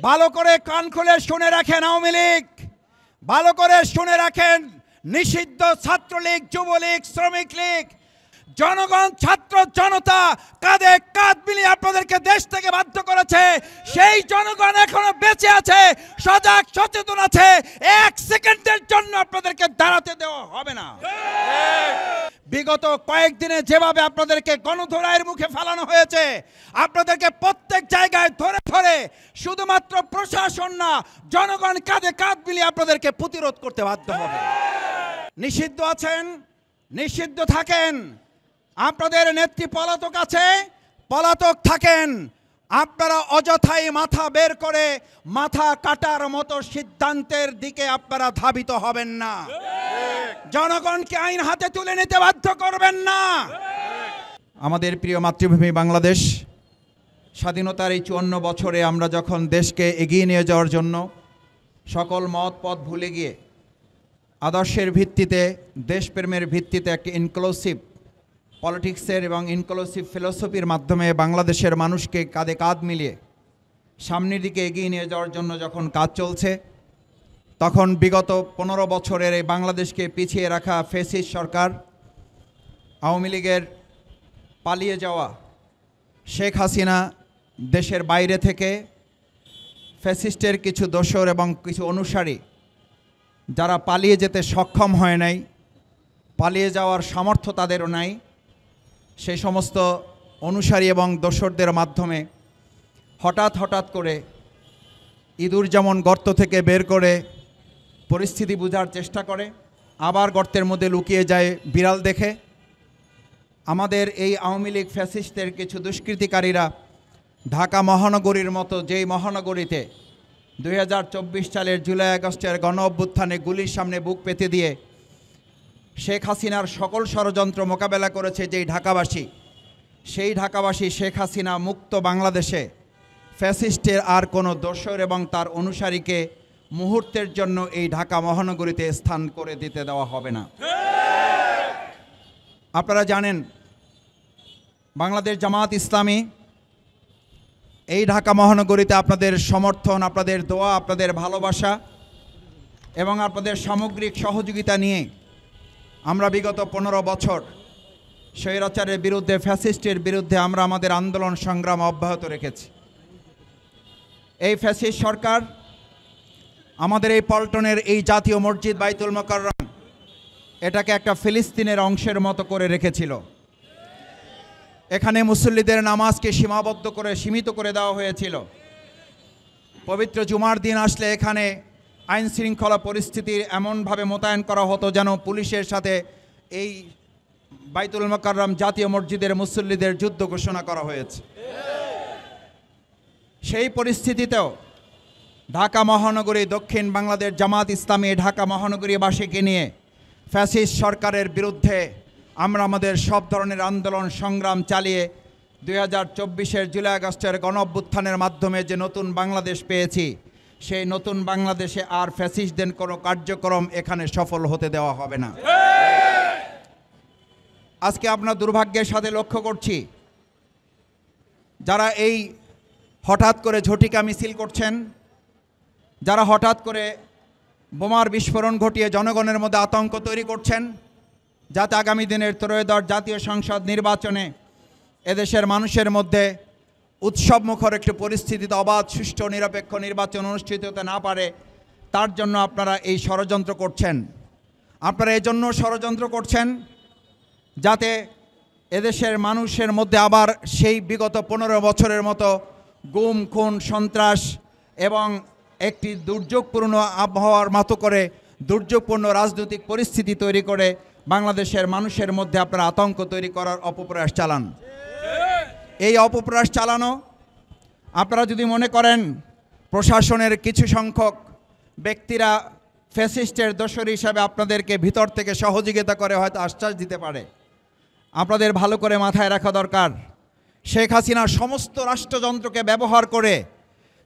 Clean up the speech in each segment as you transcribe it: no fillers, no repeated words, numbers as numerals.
ভালো করে কান খুলে শুনে রাখেন আওয়ামী লীগ, ভালো করে শুনে রাখেন নিষিদ্ধ ছাত্রলীগ, যুবলীগ, শ্রমিক লীগ, জনগণ, ছাত্র জনতা কাঁধে কাঁধ মিলিয়ে আপনাদেরকে দেশ থেকে বাধ্য করেছে। সেই জনগণ এখনো বেঁচে আছে, সজাগ সচেতন আছে। এক সেকেন্ডের জন্য আপনাদেরকে দাঁড়াতে দেওয়া হবে না। বিগত কয়েকদিনে যেভাবে আপনাদেরকে গণধোলাইয়ের মুখে ফেলানো হয়েছে, আপনাদেরকে প্রত্যেক জায়গায় ধরে ধরে শুধুমাত্র প্রশাসন না, জনগণ কাঁধে কাঁধ মিলিয়ে আপনাদেরকে প্রতিরোধ করতে বাধ্য হবে। নিষিদ্ধ আছেন, নিষিদ্ধ থাকেন। আপনাদের নেত্রী পলাতক আছে, পলাতক থাকেন। আপনারা অযথাই মাথা বের করে মাথা কাটার মতো সিদ্ধান্তের দিকে আপনারা ধাবিত হবেন না। জনগণকে আইন হাতে তুলে নিতে বাধ্য করবেন না। আমাদের প্রিয় মাতৃভূমি বাংলাদেশ, স্বাধীনতার এই 54 বছরে আমরা যখন দেশকে এগিয়ে নিয়ে যাওয়ার জন্য সকল মত পথ ভুলে গিয়ে আদর্শের ভিত্তিতে, দেশপ্রেমের ভিত্তিতে একটি ইনক্লুসিভ পলিটিক্সের এবং ইনক্লুসিভ ফিলোসফির মাধ্যমে বাংলাদেশের মানুষকে কাঁধে কাঁধ মিলিয়ে সামনের দিকে এগিয়ে নিয়ে যাওয়ার জন্য যখন কাজ চলছে, তখন বিগত 15 বছরের এই বাংলাদেশকে পিছিয়ে রাখা ফ্যাসিস্ট সরকার, আওয়ামী লীগের পালিয়ে যাওয়া শেখ হাসিনা দেশের বাইরে থেকে ফ্যাসিস্টের কিছু দোসর এবং কিছু অনুসারী যারা পালিয়ে যেতে সক্ষম হয় নাই, পালিয়ে যাওয়ার সামর্থ্য তাদেরও নাই, সেই সমস্ত অনুসারী এবং দোসরদের মাধ্যমে হঠাৎ করে ইঁদুর যেমন গর্ত থেকে বের করে পরিস্থিতি বোঝার চেষ্টা করে, আবার গর্তের মধ্যে লুকিয়ে যায় বিড়াল দেখে, আমাদের এই আওয়ামী লীগ ফ্যাসিস্টের কিছু দুষ্কৃতিকারীরা ঢাকা মহানগরীর মতো যেই মহানগরীতে 2024 সালের জুলাই আগস্টের গণ অভ্যুত্থানে গুলির সামনে বুক পেতে দিয়ে শেখ হাসিনার সকল ষড়যন্ত্র মোকাবেলা করেছে যেই ঢাকাবাসী, সেই ঢাকাবাসী শেখ হাসিনা মুক্ত বাংলাদেশে ফ্যাসিস্টের আর কোনো দোসর এবং তার অনুসারীকে মুহূর্তের জন্য এই ঢাকা মহানগরীতে স্থান করে দিতে দেওয়া হবে না। আপনারা জানেন বাংলাদেশ জামাত ইসলামী এই ঢাকা মহানগরীতে আপনাদের সমর্থন, আপনাদের দোয়া, আপনাদের ভালোবাসা এবং আপনাদের সামগ্রিক সহযোগিতা নিয়ে আমরা বিগত 15 বছর স্বৈরাচারের বিরুদ্ধে, ফ্যাসিস্টের বিরুদ্ধে আমরা আমাদের আন্দোলন সংগ্রাম অব্যাহত রেখেছি। এই ফ্যাসিস্ট সরকার আমাদের এই পল্টনের এই জাতীয় মসজিদ বাইতুল মোকাররম এটাকে একটা ফিলিস্তিনের অংশের মতো করে রেখেছিল। এখানে মুসল্লিদের নামাজকে সীমিত করে দেওয়া হয়েছিল। পবিত্র জুমার দিন আসলে এখানে আইন শৃঙ্খলা পরিস্থিতির এমনভাবে মোতায়েন করা হতো যেন পুলিশের সাথে এই বাইতুল মোকাররম জাতীয় মসজিদের মুসল্লিদের যুদ্ধ ঘোষণা করা হয়েছে। সেই পরিস্থিতিতেও ঢাকা মহানগরী, দক্ষিণ বাংলাদেশ জামাত ইসলামী ঢাকা মহানগরীবাসীকে নিয়ে ফ্যাসিস্ট সরকারের বিরুদ্ধে আমরা আমাদের সব ধরনের আন্দোলন সংগ্রাম চালিয়ে 2024 জুলাই আগস্টের গণ অভ্যুত্থানের মাধ্যমে যে নতুন বাংলাদেশ পেয়েছি, সেই নতুন বাংলাদেশে আর ফ্যাসিস্টদের কোনো কার্যক্রম এখানে সফল হতে দেওয়া হবে না। আজকে আমরা দুর্ভাগ্যের সাথে লক্ষ্য করছি যারা এই হঠাৎ করে ঝটিকা মিছিল করছেন, যারা হঠাৎ করে বোমার বিস্ফোরণ ঘটিয়ে জনগণের মধ্যে আতঙ্ক তৈরি করছেন, যাতে আগামী দিনের ত্রয়োদশ জাতীয় সংসদ নির্বাচনে এদেশের মানুষের মধ্যে উৎসবমুখর একটি পরিস্থিতিতে অবাধ, সুষ্ঠু, নিরপেক্ষ নির্বাচন অনুষ্ঠিত হতে না পারে, তার জন্য আপনারা এই ষড়যন্ত্র করছেন। আপনারা এই জন্য ষড়যন্ত্র করছেন যাতে এদেশের মানুষের মধ্যে আবার সেই বিগত 15 বছরের মতো গুম, খুন, সন্ত্রাস এবং একটি দুর্যোগপূর্ণ আবহাওয়ার মতো করে দুর্যোগপূর্ণ রাজনৈতিক পরিস্থিতি তৈরি করে বাংলাদেশের মানুষের মধ্যে আপনারা আতঙ্ক তৈরি করার অপপ্রয়াস চালান। এই অপপ্রয়াস চালানো, আপনারা যদি মনে করেন প্রশাসনের কিছু সংখ্যক ব্যক্তিরা ফ্যাসিস্টের দোসর হিসাবে আপনাদেরকে ভিতর থেকে সহযোগিতা করে হয়তো আশ্বাস দিতে পারে, আপনাদের ভালো করে মাথায় রাখা দরকার, শেখ হাসিনার সমস্ত রাষ্ট্রযন্ত্রকে ব্যবহার করে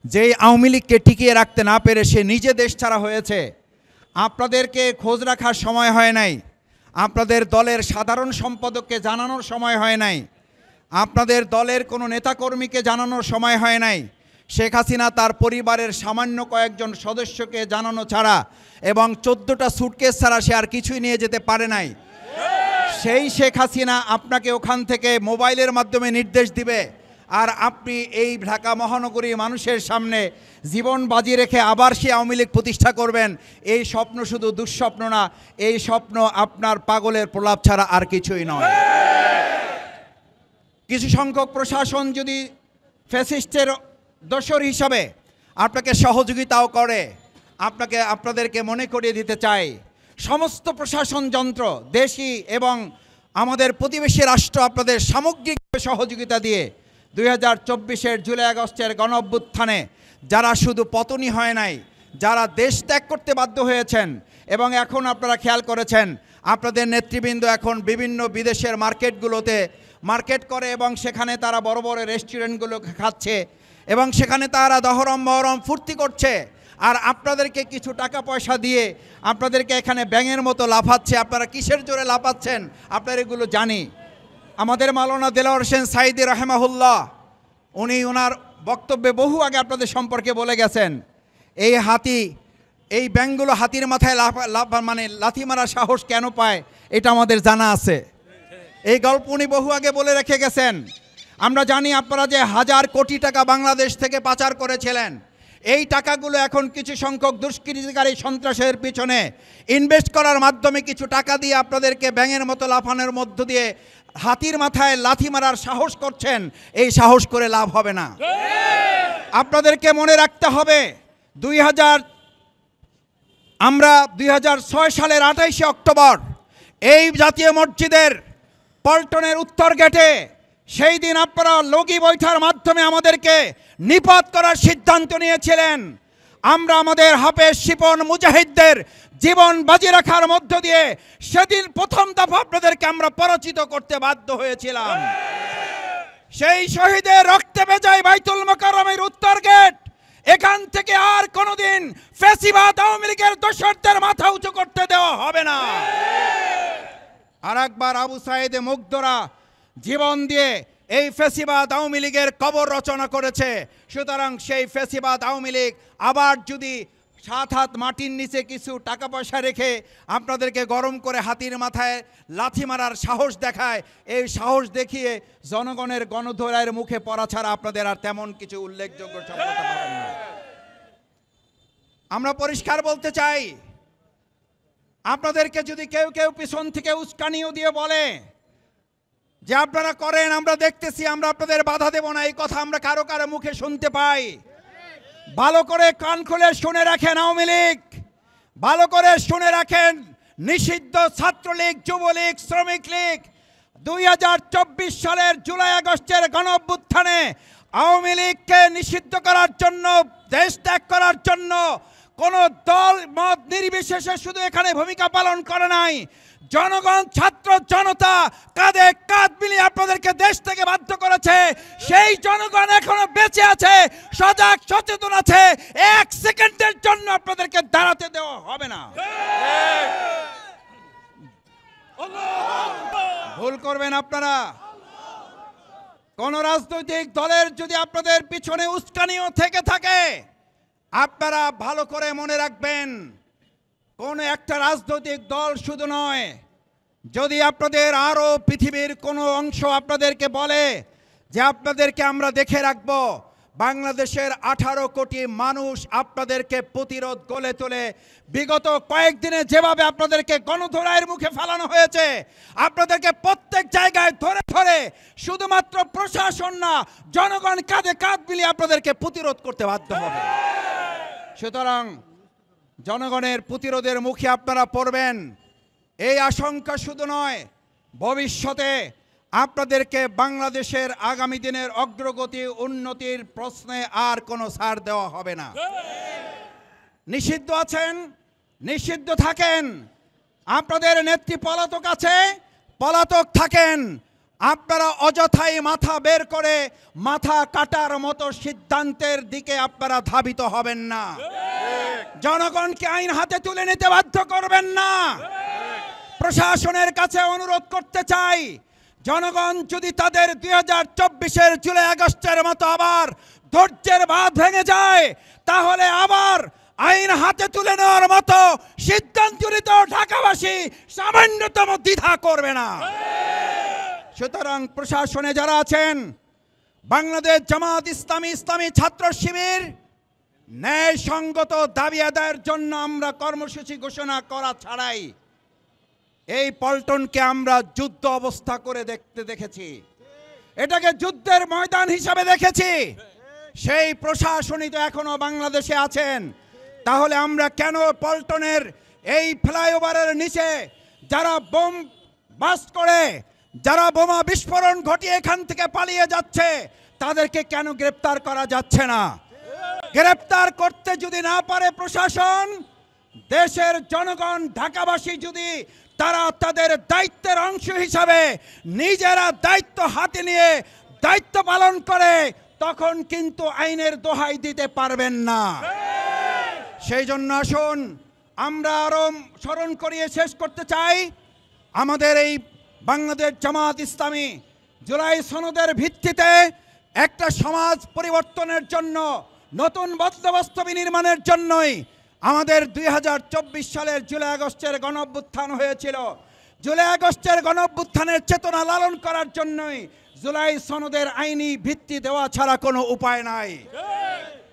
যেই আওয়ামী লীগকে টিকিয়ে রাখতে না পেরে সে নিজে দেশ ছাড়া হয়েছে। আপনাদেরকে খোঁজ রাখার সময় হয় নাই, আপনাদের দলের সাধারণ সম্পাদককে জানানোর সময় হয় নাই, আপনাদের দলের কোনো নেতাকর্মীকে জানানোর সময় হয় নাই। শেখ হাসিনা তার পরিবারের সামান্য কয়েকজন সদস্যকে জানানো ছাড়া এবং 14টা সুটকেস ছাড়া সে আর কিছুই নিয়ে যেতে পারে নাই। সেই শেখ হাসিনা আপনাকে ওখান থেকে মোবাইলের মাধ্যমে নির্দেশ দিবে, আর আপনি এই ঢাকা মহানগরীর মানুষের সামনে জীবন বাজি রেখে আবার সে আওয়ামী লীগ প্রতিষ্ঠা করবেন। এই স্বপ্ন শুধু দুঃস্বপ্ন না, এই স্বপ্ন আপনার পাগলের প্রলাপ ছাড়া আর কিছুই নয়। কিছু সংখ্যক প্রশাসন যদি ফ্যাসিস্টের দোসর হিসাবে আপনাকে সহযোগিতাও করে, আপনাদেরকে মনে করিয়ে দিতে চাই, সমস্ত প্রশাসন যন্ত্র দেশি এবং আমাদের প্রতিবেশী রাষ্ট্র আপনাদের সামগ্রিক সহযোগিতা দিয়ে 2024-এর জুলাই আগস্টের গণঅভ্যুত্থানে যারা শুধু পতনই হয় নাই, যারা দেশ ত্যাগ করতে বাধ্য হয়েছেন, এবং এখন আপনারা খেয়াল করেছেন আপনাদের নেতৃবৃন্দ এখন বিভিন্ন বিদেশের মার্কেটগুলোতে মার্কেট করে এবং সেখানে তারা বড় বড় রেস্টুরেন্টগুলো খাচ্ছে এবং সেখানে তারা দহরম মহরম ফুর্তি করছে, আর আপনাদেরকে কিছু টাকা পয়সা দিয়ে আপনাদেরকে এখানে ব্যাঙের মতো লাফাচ্ছে। আপনারা কিসের জোরে লাফাচ্ছেন আপনারা এগুলো জানি। আমাদের মাওলানা দেলোয়ার হোসেন সাঈদী রাহিমাহুল্লাহ উনি ওনার বক্তব্যে বহু আগে আপনাদের সম্পর্কে বলে গেছেন, এই ব্যাঙগুলো হাতির মাথায় লাথি মারার সাহস কেন পায় এটা আমাদের জানা আছে। এই গল্প উনি বহু আগে বলে রেখে গেছেন। আমরা জানি আপনারা যে 1000 কোটি টাকা বাংলাদেশ থেকে পাচার করেছিলেন, এই টাকাগুলো এখন কিছু সংখ্যক দুষ্কৃতিকারী সন্ত্রাসের পিছনে ইনভেস্ট করার মাধ্যমে কিছু টাকা দিয়ে আপনাদেরকে ব্যাঙের মতো লাফানোর মধ্য দিয়ে হাতির মাথায় লাথি মারার সাহস করছেন। এই সাহস করে লাভ হবে না। আপনাদেরকে মনে রাখতে হবে 2006 সালের 28শে অক্টোবর এই জাতীয় মসজিদের পল্টনের উত্তর গেটে সেই দিন আপনারা লগি বৈঠার মাধ্যমে আমাদেরকে নিপাত করার সিদ্ধান্ত নিয়েছিলেন। আমরা আমাদের হাফেজ শিপন মুজাহিদদের জীবন বাজি রাখার মধ্য দিয়ে সেদিন প্রথম দফা আপনাদেরকে আমরা পরাজিত করতে বাধ্য হয়েছিলাম। সেই শহীদের রক্তে ভেজায় বাইতুল মোকাররমের উত্তর গেট, এখান থেকে আর কোনোদিন ফ্যাসিবাদ আওয়ামী লীগের দোসরদের মাথা উঁচু করতে দেওয়া হবে না। আর একবার আবু সাঈদ মুগ্ধরা জীবন দিয়ে এই ফ্যাসিবাদ আওয়ামী লীগের কবর রচনা করেছে। সুতরাং সেই ফ্যাসিবাদ আওয়ামী লীগ আবার যদি 7 হাত মাটির নিচে কিছু টাকা পয়সা রেখে আপনাদেরকে গরম করে হাতির মাথায় লাথি মারার সাহস দেখায়, এই সাহস দেখিয়ে জনগণের গণধোলাইয়ের মুখে পড়া ছাড়া আপনাদের আর তেমন কিছু উল্লেখযোগ্য সফলতা পাবেন না। আমরা পরিষ্কার বলতে চাই, আপনাদেরকে যদি কেউ কেউ পিছন থেকে উস্কানিও দিয়ে বলে যে আপনারা করেন, আমরা দেখতেছি, আমরা আপনাদের বাধা দেব না, এই কথা আমরা কারো কারো মুখে শুনতে পাই। ভালো করে কান খুলে শুনে রাখেন আওয়ামী লীগ, ভালো করে শুনে রাখেন নিষিদ্ধ ছাত্রলীগ, যুবলীগ, শ্রমিক লীগ 2024 সালের জুলাই আগস্টের গণঅভ্যুত্থানে আওয়ামী লীগকে নিষিদ্ধ করার জন্য, দেশ ত্যাগ করার জন্য কোন দল মত নির্বিশেষে শুধু এখানে ভূমিকা পালন করে নাই, জনগণ, ছাত্র জনতা কাঁধে কাঁধ মিলিয়ে আপনাদেরকে দেশ থেকে বাধ্য করেছে। সেই জনগণ এখনো বেঁচে আছে, সজাগ সচেতন আছে। 1 সেকেন্ডের জন্য আপনাদেরকে দাঁড়াতে দেওয়া হবে না। ভুল করবেন আপনারা। কোন রাজনৈতিক দলের যদি আপনাদের পিছনে উস্কানিও থেকে থাকে, আপনারা ভালো করে মনে রাখবেন, কোন একটা রাজনৈতিক দল শুধু নয়, যদি আপনাদের আরো পৃথিবীর কোনো অংশ আপনাদেরকে বলে যে আপনাদেরকে আমরা দেখে রাখব, বাংলাদেশের 18 কোটি মানুষ আপনাদেরকে প্রতিরোধ গড়ে তোলে। বিগত কয়েকদিনে যেভাবে আপনাদেরকে গণধোলাইয়ের মুখে ফেলানো হয়েছে, আপনাদেরকে প্রত্যেক জায়গায় ধরে ধরে শুধুমাত্র প্রশাসন না, জনগণ কাঁধে কাঁধ মিলিয়ে আপনাদেরকে প্রতিরোধ করতে বাধ্য হবে। সুতরাং জনগণের প্রতিরোধের মুখে আপনারা পড়বেন, এই আশঙ্কা শুধু নয়, ভবিষ্যতে আপনাদেরকে বাংলাদেশের আগামী দিনের অগ্রগতি উন্নতির প্রশ্নে আর কোনো ছাড় দেওয়া হবে না। নিষিদ্ধ আছেন, নিষিদ্ধ থাকেন। আপনাদের নেত্রী পলাতক আছে, পলাতক থাকেন। আপনারা অযথাই মাথা বের করে মাথা কাটার মতো সিদ্ধান্তের দিকে আপনারা ধাবিত হবেন না। জনগণকে আইন হাতে তুলে নিতে বাধ্য করবেন না। প্রশাসনের কাছে অনুরোধ করতে চাই, জনগণ যদি তাদের 2024-এর জুলাই আগস্টের মতো আবার ধৈর্যের বাঁধ ভেঙে যায়, তাহলে আবার আইন হাতে তুলে নেওয়ার মতো সিদ্ধান্ত নিতে ঢাকাবাসী সামান্যতম দ্বিধা করবে না। সুতরাং প্রশাসনে যারা আছেন, বাংলাদেশ জামাত ইসলামী, ইসলামী ছাত্র শিবির ন্যায়সঙ্গত দাবি আদায়ের জন্য আমরা কর্মসূচি ঘোষণা করা ছাড়াই এই পল্টনকে আমরা যুদ্ধ অবস্থা করে দেখেছি, এটাকে যুদ্ধের ময়দান হিসাবে দেখেছি। সেই প্রশাসনই তো এখনো বাংলাদেশে আছেন। তাহলে আমরা কেন পল্টনের এই ফ্লাইওভারের নিচে যারা বোম বাস্ট করে, যারা বোমা বিস্ফোরণ ঘটিয়ে এখান থেকে পালিয়ে যাচ্ছে, তাদেরকে কেন গ্রেপ্তার করা যাচ্ছে না? গ্রেপ্তার করতে যদি না পারে প্রশাসন, দেশের জনগণ ঢাকাবাসী যদি তারা তাদের দায়িত্বের অংশ হিসাবে নিজেরা দায়িত্ব হাতে নিয়ে দায়িত্ব পালন করে, তখন কিন্তু আইনের দোহাই দিতে পারবেন না। সেই জন্য আসুন আমরা আরো স্মরণ করিয়ে শেষ করতে চাই, আমাদের এই বাংলাদেশ জামাত ইসলামী জুলাই সনদের ভিত্তিতে একটা সমাজ পরিবর্তনের জন্য, নতুন বন্দোবস্ত বিনির্মাণের জন্যই আমাদের 2024 সালের জুলাই আগস্টের গণঅভ্যুত্থান হয়েছিল। জুলাই আগস্টের গণঅভ্যুত্থানের চেতনা লালন করার জন্যই জুলাই সনদের আইনি ভিত্তি দেওয়া ছাড়া কোনো উপায় নাই।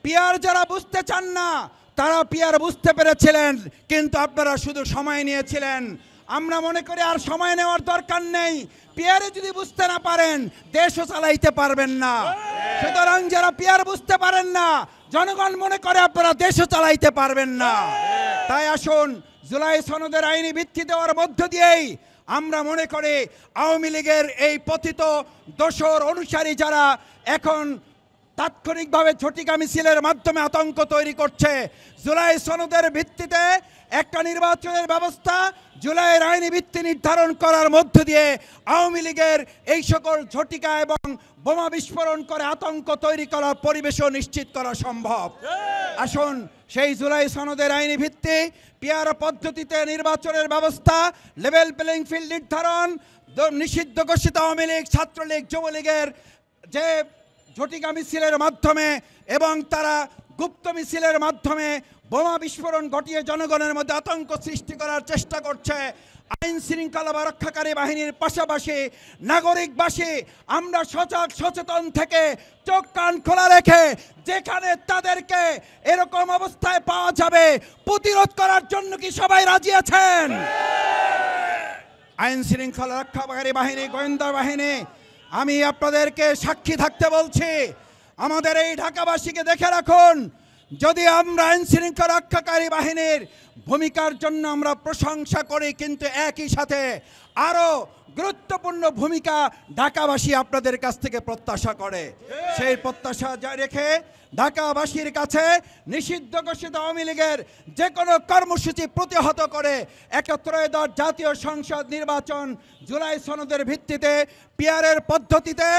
পিয়ার যারা বুঝতে চান না, তারা পিয়ার বুঝতে পেরেছিলেন, কিন্তু আপনারা শুধু সময় নিয়েছিলেন। আমরা মনে করি আর সময় নেওয়ার দরকার নেই। পিয়ারে যদি বুঝতে না পারেন, দেশও চালাইতে পারবেন না। সুতরাং যারা পিয়ার বুঝতে পারেন না, জনগণ মনে করে আপনারা দেশও চালাইতে পারবেন না। তাই আসুন জুলাই সনদের আইনি ভিত্তি দেওয়ার মধ্য দিয়েই আমরা মনে করি আওয়ামী লীগের এই পতিত দোসর অনুসারী যারা এখন তাৎক্ষণিকভাবে ঝটিকা মিছিলের মাধ্যমে আতঙ্ক তৈরি করছে, জুলাই সনদের ভিত্তিতে একটা নির্বাচনের ব্যবস্থা, জুলাইয়ের আইনি ভিত্তি নির্ধারণ করার মধ্য দিয়ে আওয়ামী লীগের এই সকল ঝটিকা এবং বোমা বিস্ফোরণ করে আতঙ্ক তৈরি করার পরিবেশও নিশ্চিত করা সম্ভব। আসুন সেই জুলাই সনদের আইনি ভিত্তি, পিয়ার পদ্ধতিতে নির্বাচনের ব্যবস্থা, লেভেল প্লেইং ফিল্ড নির্ধারণ, নিষিদ্ধ ঘোষিত আওয়ামী লীগ, ছাত্রলীগ, যুবলীগের যে ঝটিকা মিছিলের মাধ্যমে এবং তারা গুপ্ত মিছিলের মাধ্যমে বোমা বিস্ফোরণ ঘটিয়ে জনগণের মধ্যে আতঙ্ক সৃষ্টি করার চেষ্টা করছে, আইন শৃঙ্খলা রক্ষাকারী বাহিনীর পাশাপাশি নাগরিকবাসী আমরা সজাগ সচেতন থেকে চোখ কান খোলা রেখে যেখানে তাদেরকে এরকম অবস্থায় পাওয়া যাবে প্রতিরোধ করার জন্য কি সবাই রাজি আছেন? আইন শৃঙ্খলা রক্ষাকারী বাহিনী, গোয়েন্দা বাহিনী, আমি আপনাদেরকে সাক্ষী থাকতে বলছি, আমাদের এই ঢাকাবাসীকে দেখে রাখুন, যদি আমরা আইন শৃঙ্খলা রক্ষাকারী বাহিনীর ভূমিকার জন্য আমরা প্রশংসা করি, কিন্তু একই সাথে আরও গুরুত্বপূর্ণ ভূমিকা ঢাকাবাসী আপনাদের কাছ থেকে প্রত্যাশা করে। সেই প্রত্যাশা রেখে ঢাকাবাসীর কাছে নিষিদ্ধ ঘোষিত আওয়ামী লীগের যে কোনো কর্মসূচি প্রতিহত করে 71 জাতীয় সংসদ নির্বাচন জুলাই সনদের ভিত্তিতে পিয়ারের পদ্ধতিতে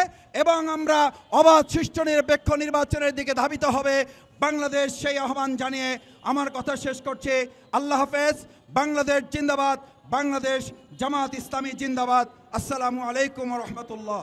এবং আমরা অবাধ সুষ্ঠু নিরপেক্ষ নির্বাচনের দিকে ধাবিত হবে বাংলাদেশ, সেই আহ্বান জানিয়ে আমার কথা শেষ করছি। আল্লাহ হাফেজ। বাংলাদেশ জিন্দাবাদ, বাংলাদেশ জামাত ইসলামী জিন্দাবাদ। আসসালামু আলাইকুম ওয়া রাহমাতুল্লাহ।